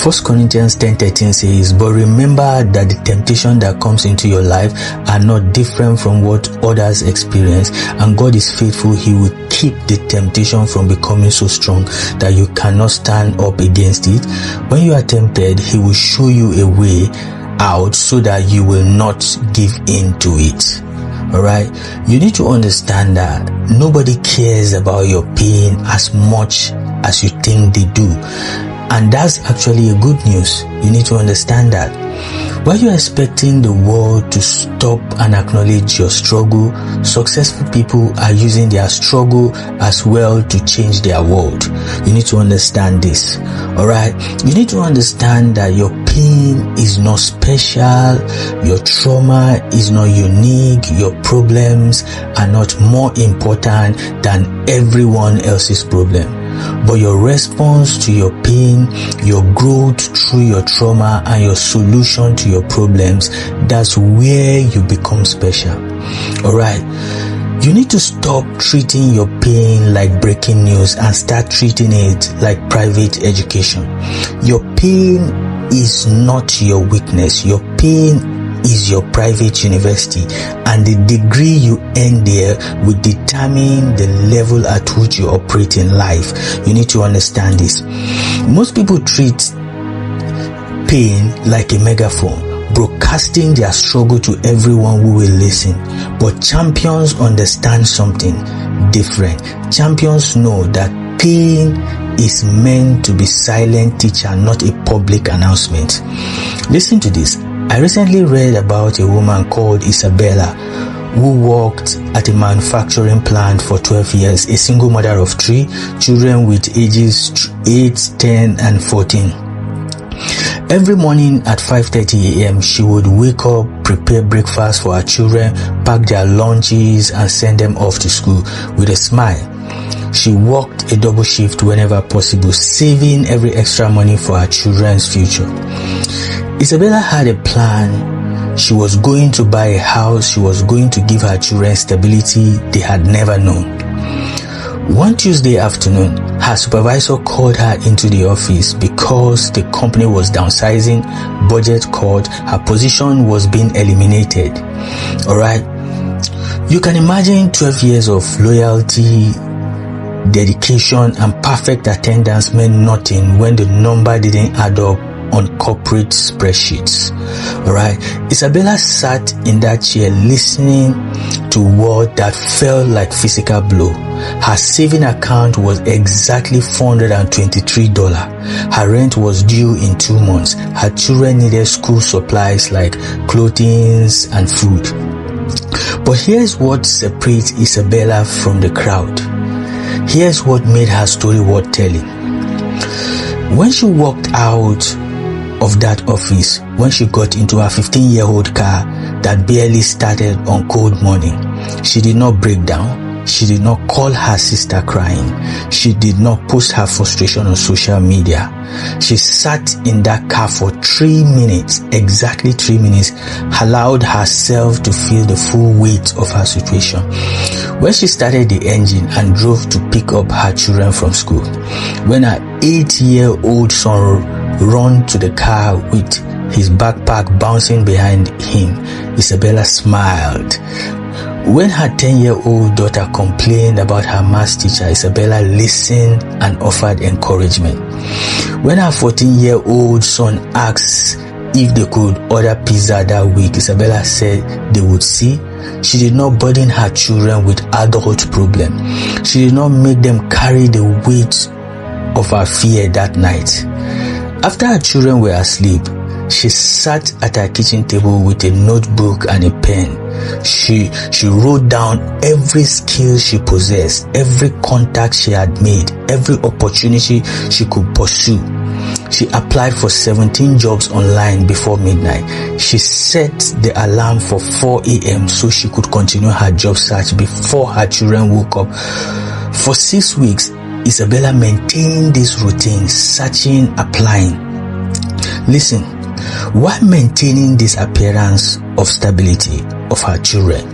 1 Corinthians 10:13 says, "But remember that the temptation that comes into your life are not different from what others experience, and God is faithful. He will keep the temptation from becoming so strong that you cannot stand up against it. When you are tempted, He will show you a way out so that you will not give in to it." Alright, you need to understand that nobody cares about your pain as much as you think they do. And that's actually a good news. You need to understand that. While you're expecting the world to stop and acknowledge your struggle, successful people are using their struggle as well to change their world. You need to understand this. Alright? You need to understand that your pain is not special, your trauma is not unique, your problems are not more important than everyone else's problem. But your response to your pain, your growth through your trauma, and your solution to your problems, that's where you become special. Alright? You need to stop treating your pain like breaking news and start treating it like private education. Your pain is not your weakness. Your pain is your private university, and the degree you earn there will determine the level at which you operate in life. You need to understand this. Most people treat pain like a megaphone, broadcasting their struggle to everyone who will listen. But champions understand something different. Champions know that pain is meant to be silent teacher, not a public announcement. Listen to this. I recently read about a woman called Isabella who worked at a manufacturing plant for 12 years, a single mother of 3 children with ages 8, 10 and 14. Every morning at 5:30 a.m. she would wake up, prepare breakfast for her children, pack their lunches and send them off to school with a smile. She worked a double shift whenever possible, saving every extra money for her children's future. Isabella had a plan. She was going to buy a house. She was going to give her children stability they had never known. One Tuesday afternoon, her supervisor called her into the office because the company was downsizing, budget cut, her position was being eliminated. Alright? You can imagine 12 years of loyalty, dedication and perfect attendance meant nothing when the number didn't add up on corporate spreadsheets. Alright, Isabella sat in that chair listening to word that felt like physical blow. Her saving account was exactly $423. Her rent was due in 2 months. Her children needed school supplies like clothing and food. But here's what separates Isabella from the crowd. Here's what made her story worth telling. When she walked out of that office, when she got into her 15-year-old car that barely started on cold morning, she did not break down. She did not call her sister crying. She did not post her frustration on social media. She sat in that car for 3 minutes, exactly 3 minutes, allowed herself to feel the full weight of her situation. When she started the engine and drove to pick up her children from school, when her 8-year-old son ran to the car with his backpack bouncing behind him, Isabella smiled. When her 10-year-old daughter complained about her maths teacher, Isabella listened and offered encouragement. When her 14-year-old son asked if they could order pizza that week, Isabella said they would see. She did not burden her children with adult problems. She did not make them carry the weight of her fear that night. After her children were asleep, she sat at her kitchen table with a notebook and a pen. She wrote down every skill she possessed, every contact she had made, every opportunity she could pursue. She applied for 17 jobs online before midnight. She set the alarm for 4 a.m. so she could continue her job search before her children woke up. For 6 weeks, Isabella maintained this routine, searching, applying. Listen, while maintaining this appearance of stability of her children,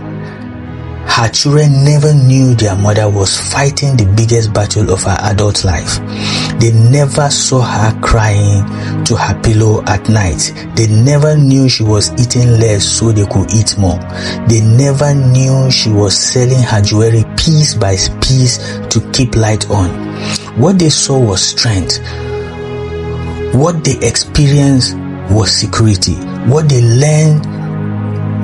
Her children never knew their mother was fighting the biggest battle of her adult life. They never saw her crying to her pillow at night. They never knew she was eating less so they could eat more. They never knew she was selling her jewelry piece by piece to keep light on. What they saw was strength. What they experienced was security. What they learned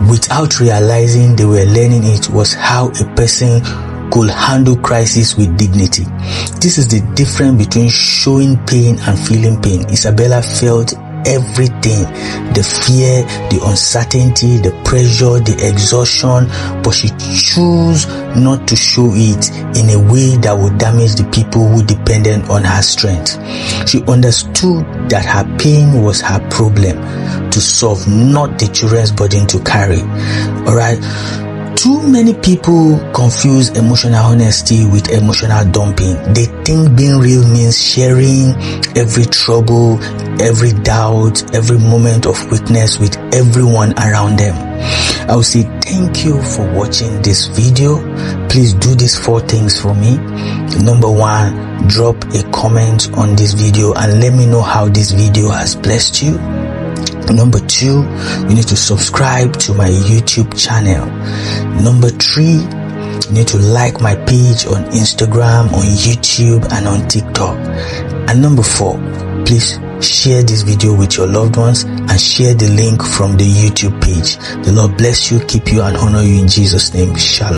without realizing they were learning it was how a person could handle crisis with dignity. This is the difference between showing pain and feeling pain. Isabella felt everything, the fear, the uncertainty, the pressure, the exhaustion, but she chose not to show it in a way that would damage the people who depended on her strength. She understood that her pain was her problem to solve, not the children's burden to carry. Alright? Too many people confuse emotional honesty with emotional dumping. They think being real means sharing every trouble, every doubt, every moment of weakness with everyone around them. I will say thank you for watching this video. Please do these 4 things for me. Number 1, drop a comment on this video and let me know how this video has blessed you. Number 2, you need to subscribe to my YouTube channel. Number 3, you need to like my page on Instagram, on YouTube, and on TikTok. And number 4, please share this video with your loved ones and share the link from the YouTube page. The Lord bless you, keep you, and honor you in Jesus' name. Shalom.